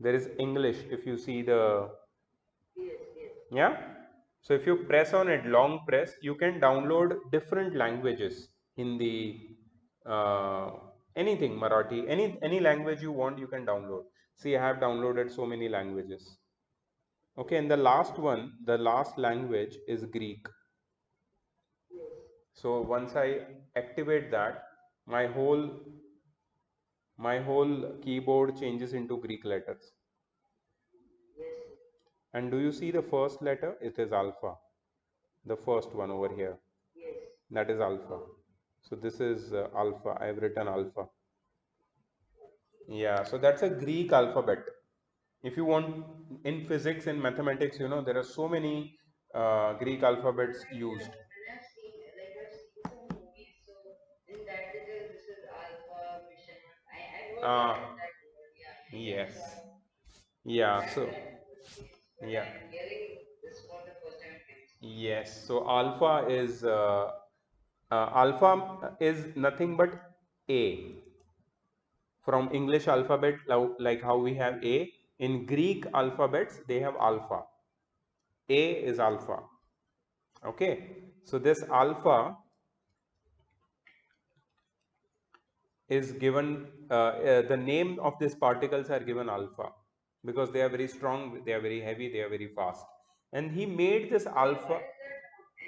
there is English. If you see the, yes, yes. yeah. So if you press on it, long press, you can download different languages. Hindi, uh, anything, Marathi, any language you want, you can download. See, I have downloaded so many languages. Okay, and the last one, the last language is Greek. So once I activate that, my whole my whole keyboard changes into Greek letters. Yes, And do you see the first letter? It is alpha. The first one over here. yes. That is alpha. So this is alpha. I have written alpha. Yeah, so that's a Greek alphabet. If you want, in physics and mathematics, there are so many Greek alphabets used. When I've seen some movies, so in that it is this is alpha, regarding Ah, that word. Yeah, maybe I yes. saw Yeah, that so, in the news, but yeah. I'm hearing this for the first time in Yes, so alpha is nothing but A. From English alphabet, like how we have A, in Greek alphabets they have alpha. A is alpha. Okay, so this alpha is given, the name of these particles are given alpha because they are very strong, they are very heavy, they are very fast. And he made this So what alpha. is that?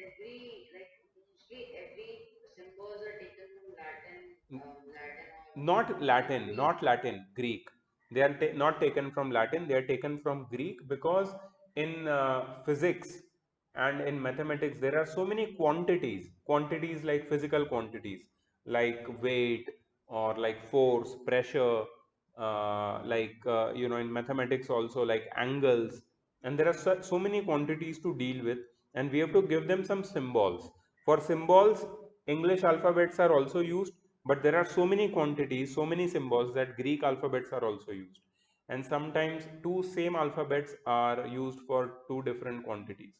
Every like mostly every symbols are taken from Latin Not or Latin, Greek. not Latin, Greek. They are not taken from Latin, they are taken from Greek because in physics and in mathematics there are so many quantities like physical quantities, like weight or like force, pressure, in mathematics also like angles, and there are so many quantities to deal with, and we have to give them some symbols. For symbols, English alphabets are also used, but there are so many quantities, so many symbols that Greek alphabets are also used. And sometimes two same alphabets are used for two different quantities.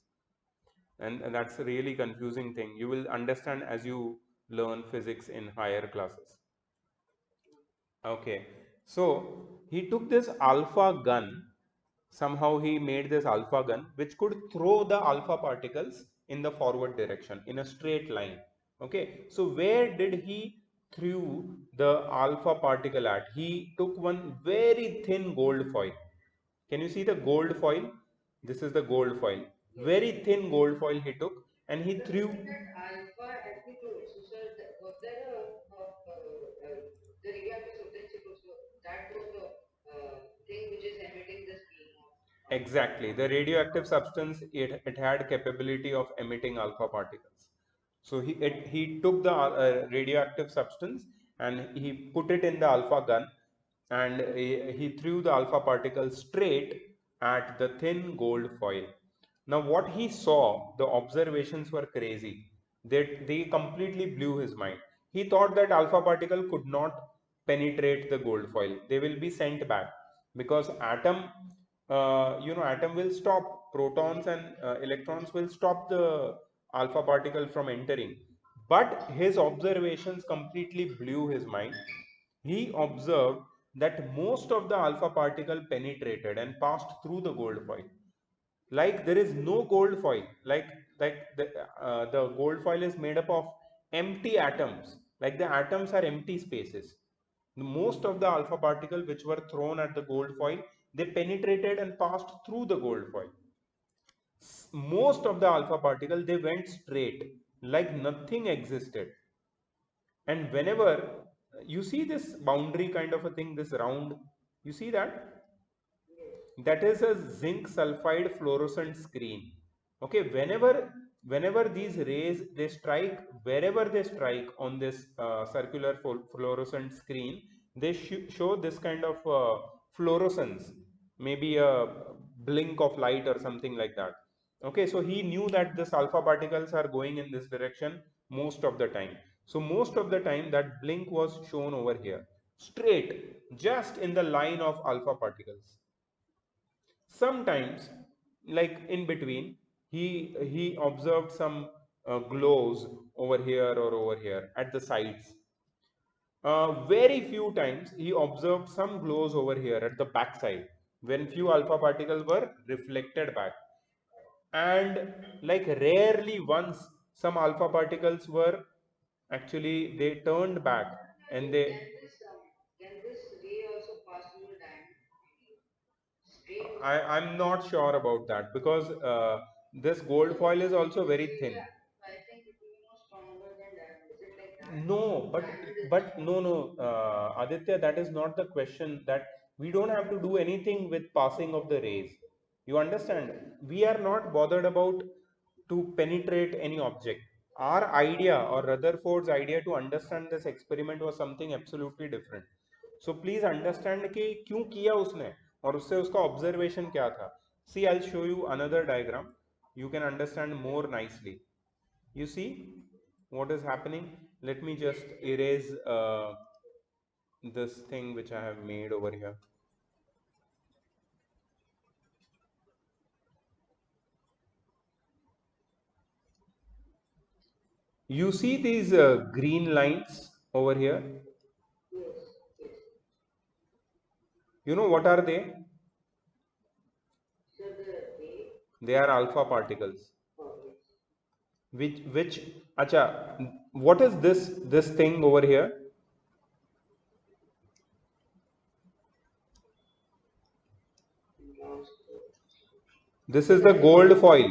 And that's a really confusing thing. You will understand as you learn physics in higher classes. Okay, so he took this alpha gun. Somehow he made this alpha gun which could throw the alpha particles in the forward direction in a straight line. Okay, so where did he threw the alpha particle at? He took one very thin gold foil. Can you see the gold foil? This is the gold foil. Yes. Very thin gold foil he took and he So threw. in that alpha, as we told, so sir, was there the radioactive substance? So that was the thing which is emitting this beam of alpha. Exactly. The radioactive substance, it had capability of emitting alpha particles. So he took the radioactive substance and he put it in the alpha gun, and he threw the alpha particle straight at the thin gold foil. Now what he saw, the observations were crazy. They completely blew his mind. He thought that alpha particle could not penetrate the gold foil. They will be sent back because atom will stop, protons and electrons will stop the alpha particle from entering. But his observations completely blew his mind. He observed that most of the alpha particle penetrated and passed through the gold foil. Like there is no gold foil. The gold foil is made up of empty atoms. Like the atoms are empty spaces. Most of the alpha particle which were thrown at the gold foil, they penetrated and passed through the gold foil. Most of the alpha particle, they went straight, like nothing existed. And whenever you see this boundary kind of a thing, this round, you see that? Yes. That is a zinc sulfide fluorescent screen. Okay, whenever these rays they strike, wherever they strike on this circular fluorescent screen, they show this kind of fluorescence, maybe a blink of light or something like that. Okay, so he knew that this alpha particles are going in this direction most of the time. So most of the time that blink was shown over here, straight, just in the line of alpha particles. Sometimes, like in between, he observed some glows over here or over here at the sides. Very few times he observed some glows over here at the back side when few alpha particles were reflected back, and like rarely once some alpha particles were actually they turned back and they. Can this ray also pass through the diamond? Maybe straight to I'm not sure about that because this gold because foil is also if you very see thin. that, I think it will be more stronger than diamond. Is it like that? No, Diamond is the but no, strongest. no, Aditya, that is not the question. That we don't have to do anything with passing of the rays. You understand? We are not bothered about to penetrate any object. Our idea or Rutherford's idea to understand this experiment was something absolutely different. So please understand कि क्यों किया उसने और उससे उसका observation क्या था. See, I'll show you another diagram. You can understand more nicely. You see what is happening? Let me just Yes, yes. erase this thing which I have made over here. You see these green lines over here? Yes, yes. You know what are they? So the day, They are alpha particles. oh yes, Which, acha, what is this thing over here? round square. This So is the that is gold foil.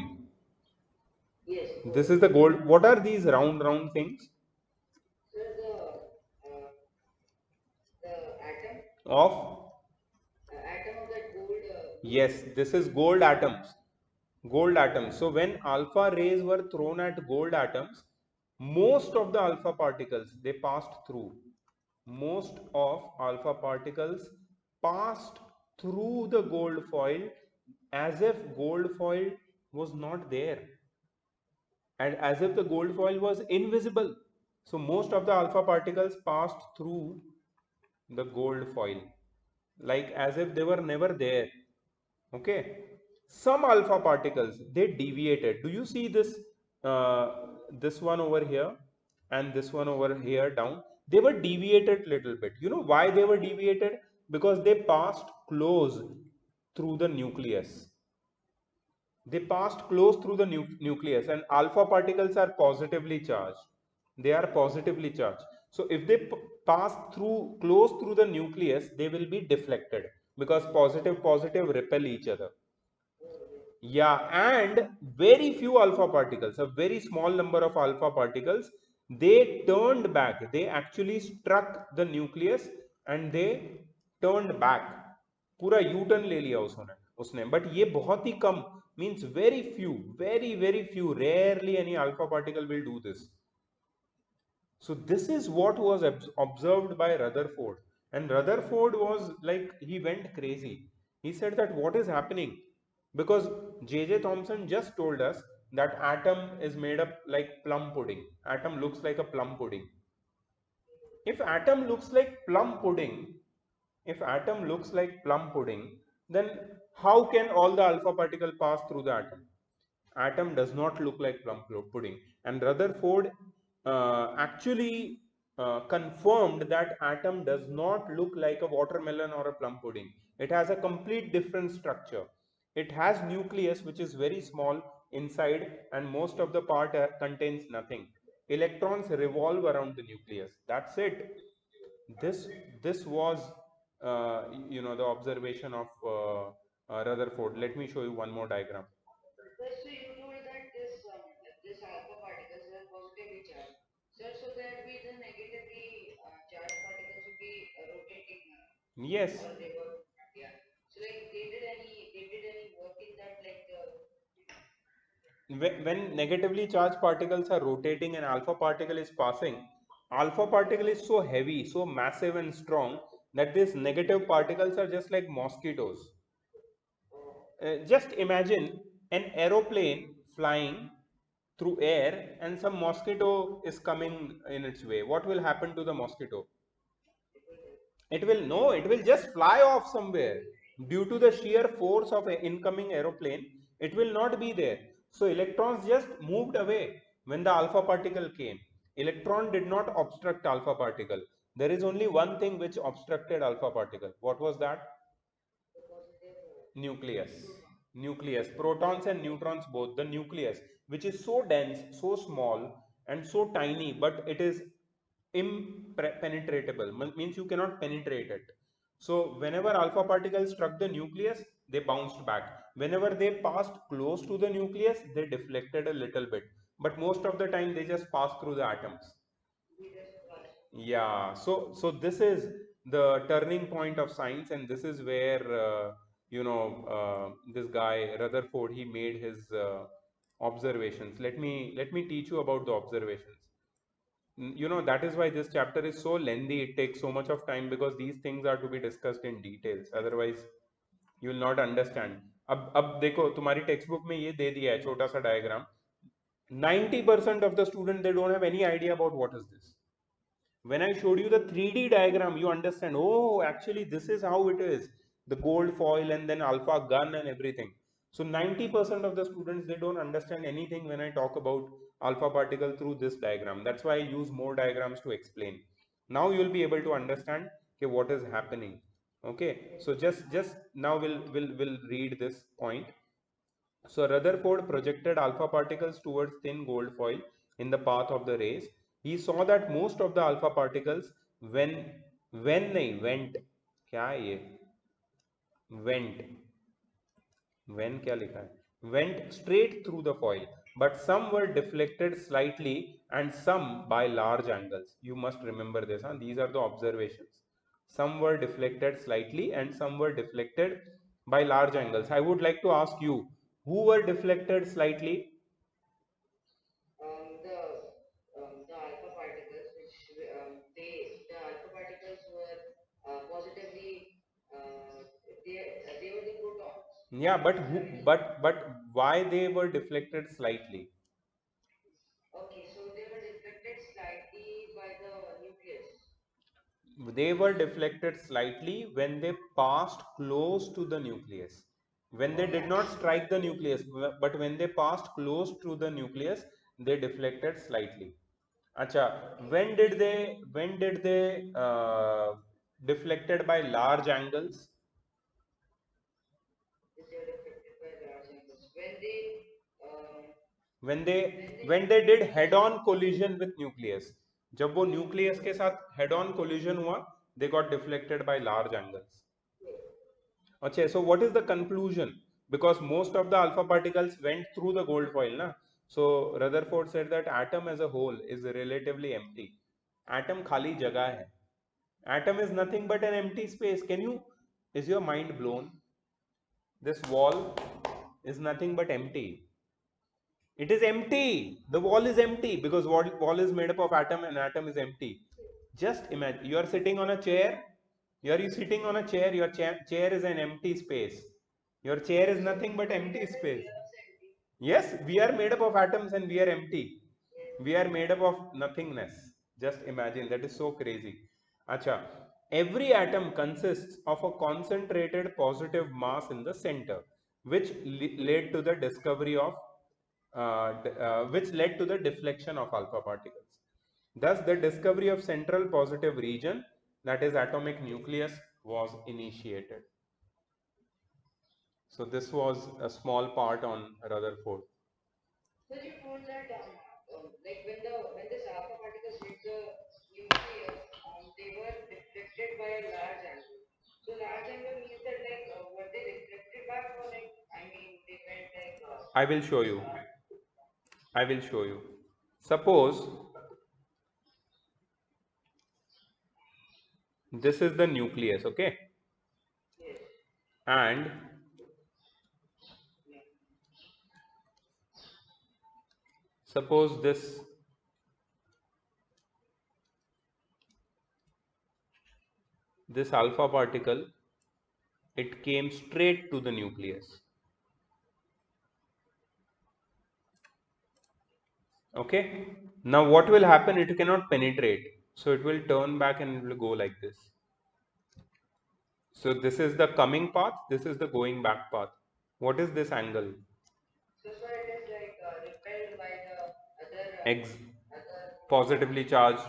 yes, This gold. is the gold. What are these round things So the of? atom of that gold. Yes, this is gold atoms. Gold atoms. So when alpha rays were thrown at gold atoms, most of the alpha particles they passed through. Most of alpha particles passed through the gold foil as if gold foil was not there, and as if the gold foil was invisible. So most of the alpha particles passed through the gold foil, like as if they were never there. Okay. Some alpha particles they deviated. Do you see this one over here and this one over here down? They were deviated little bit. You know why they were deviated? Because they passed close through the nucleus. They passed close through the nucleus, and alpha particles are positively charged. They are positively charged. So if they pass through close through the nucleus, they will be deflected because positive repel each other. Yeah, and very few alpha particles, a very small number of alpha particles, they turned back. They actually struck the nucleus and they turned back. पूरा U turn ले लिया उसने but ये बहुत ही कम, means very few, very few, rarely any alpha particle will do this. So this is what was observed by Rutherford, and Rutherford was like, he went crazy. He said that what is happening, because J.J. Thomson just told us that atom is made up like plum pudding. Atom looks like a plum pudding. If atom looks like plum pudding, if atom looks like plum pudding, then how can all the alpha particle pass through the atom? Atom does not look like plum pudding. And Rutherford actually confirmed that atom does not look like a watermelon or a plum pudding. It has a complete different structure. It has nucleus which is very small inside, and most of the part contains nothing. Electrons revolve around the nucleus. That's it. This was the observation of Rutherford. Let me show you one more diagram. So you told that this alpha particles are positively charged. Sir, so that be the negatively charged particles would be rotating Yes. or revolving. Yeah. So like they did any work in that like When negatively charged particles are rotating and alpha particle is passing, alpha particle is so heavy, so massive and strong that these negative particles are just like mosquitoes. Just imagine an aeroplane flying through air and some mosquito is coming in its way. What will happen to the mosquito? It will just fly off somewhere. Due to the sheer force of an incoming aeroplane, it will not be there. So electrons just moved away when the alpha particle came. Electron did not obstruct alpha particle. There is only one thing which obstructed alpha particle. What was that? the positive Nucleus. proton. Nucleus. Protons and neutrons both. The nucleus, which is so dense, so small and so tiny, but it is impenetrable, means you cannot penetrate it. So whenever alpha particles struck the nucleus, they bounced back. Whenever they passed close to the nucleus, they deflected a little bit, but most of the time they just pass through the atoms. We just pass. Yeah, so this is the turning point of science, and this is where this guy Rutherford he made his observations. Let me teach you about the observations. That is why this chapter is so lengthy. It takes so much of time because these things are to be discussed in details. Otherwise, you will not understand. अब देखो तुम्हारी text book में ये दे दिया है छोटा सा diagram. 90% of the student they don't have any idea about what is this. When I showed you the 3D diagram, you understand, oh, actually this is how it is. The gold foil and then alpha gun and everything. So 90% of the students, they don't understand anything when I talk about alpha particle through this diagram. That's why I use more diagrams to explain. Now you will be able to understand, okay, what is happening. Okay, so just now we'll read this point. So Rutherford projected alpha particles towards thin gold foil in the path of the rays. He saw that most of the alpha particles when they went, क्या है ये went, when क्या लिखा है, went straight through the foil, but some were deflected slightly and some by large angles. You must remember this, huh? These are the observations. Some were deflected slightly and some were deflected by large angles. I would like to ask you, who were deflected slightly? The alpha particles, which the alpha particles were positively they were the protons. Yeah, but who, but why they were deflected slightly? Okay, so they were deflected slightly by the nucleus. They were deflected slightly when they passed close to the nucleus. When they did not strike the nucleus, but when they passed close to the nucleus, they deflected slightly. Acha, when did they deflected by large angles? They were deflected by large angles when they when they when they when they did head on collision with nucleus, जब वो nucleus के साथ head on collision हुआ, they got deflected by large angles. Okay, so what is the conclusion? Because most of the alpha particles went through the gold foil, na? So Rutherford said that atom as a whole is relatively empty. Atom khali jagah hai. Atom is nothing but an empty space. Is your mind blown? This wall is nothing but empty. It is empty. The wall is empty because wall is made up of atom and atom is empty. Just imagine you are sitting on a chair. You sitting on a chair. Your chair is an empty space. Your chair is nothing but empty space. Yes, we are made up of atoms and we are empty. We are made up of nothingness. Just imagine, that is so crazy. Acha, every atom consists of a concentrated positive mass in the center, which led to the discovery of which led to the deflection of alpha particles. Thus, the discovery of central positive region, that is atomic nucleus, was initiated. So this was a small part on Rutherford. so you told that like when this alpha particles hit the nucleus, they were deflected by a large angle. So large angle means that like were they reflected back or like I mean they went like I will show you. I will show you. Suppose this is the nucleus, okay? yes, And suppose this alpha particle, it came straight to the nucleus. Okay? Now what will happen? It cannot penetrate. So it will turn back and it will go like this. So this is the coming path, this is the going back path. What is this angle? so it is like repelled by the other Ex other positively charged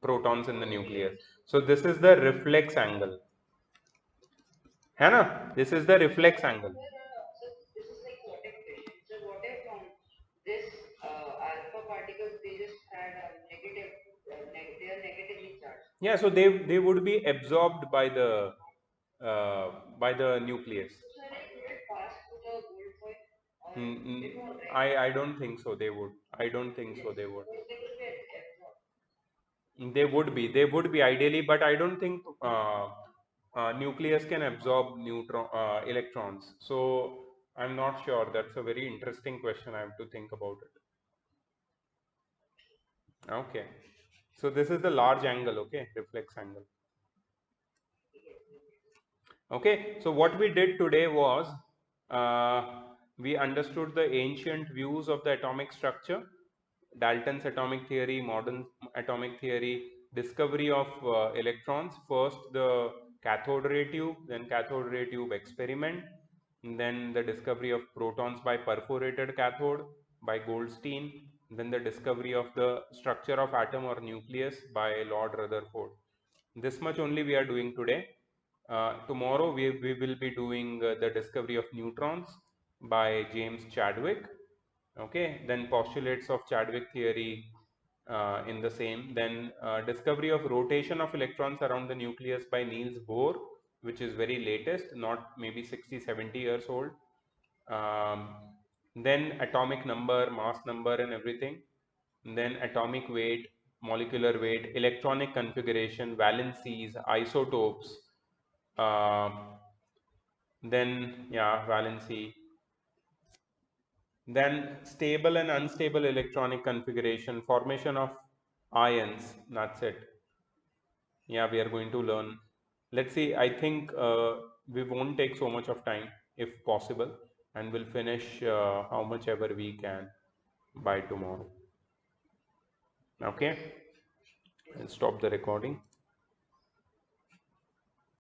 protons in the nucleus. So this is the reflex angle. है ना? This is the reflex angle. So this is like what if question. So what if this alpha particles they just had a negative, they are negatively charged. Yeah, so they would be absorbed by the nucleus. So like would it pass through the gold foil or Mm, it mm, won't, right? I don't think so. They would. I don't think so. Yes. They would. Or they will be absorbed. They would be. They would be ideally, but I don't think nucleus can absorb electrons. So I'm not sure. That's a very interesting question. I have to think about it. Okay. So this is the large angle. Okay, reflex angle. Okay, so what we did today was we understood the ancient views of the atomic structure, Dalton's atomic theory, modern atomic theory, discovery of electrons. First the cathode ray tube, then cathode ray tube experiment, and then the discovery of protons by perforated cathode by Goldstein, then the discovery of the structure of atom or nucleus by Lord Rutherford. This much only we are doing today. Tomorrow we will be doing the discovery of neutrons by James Chadwick. Okay, then postulates of Chadwick theory in the same. Then discovery of rotation of electrons around the nucleus by Niels Bohr, which is very latest, not maybe 60, 70 years old. Then atomic number, mass number and everything. And then atomic weight, molecular weight, electronic configuration, valencies, isotopes. Then yeah, valency. Then stable and unstable electronic configuration, formation of ions. That's it. Yeah, we are going to learn. Let's see. I think we won't take so much of time if possible, and we'll finish how much ever we can by tomorrow. Okay, I'll stop the recording.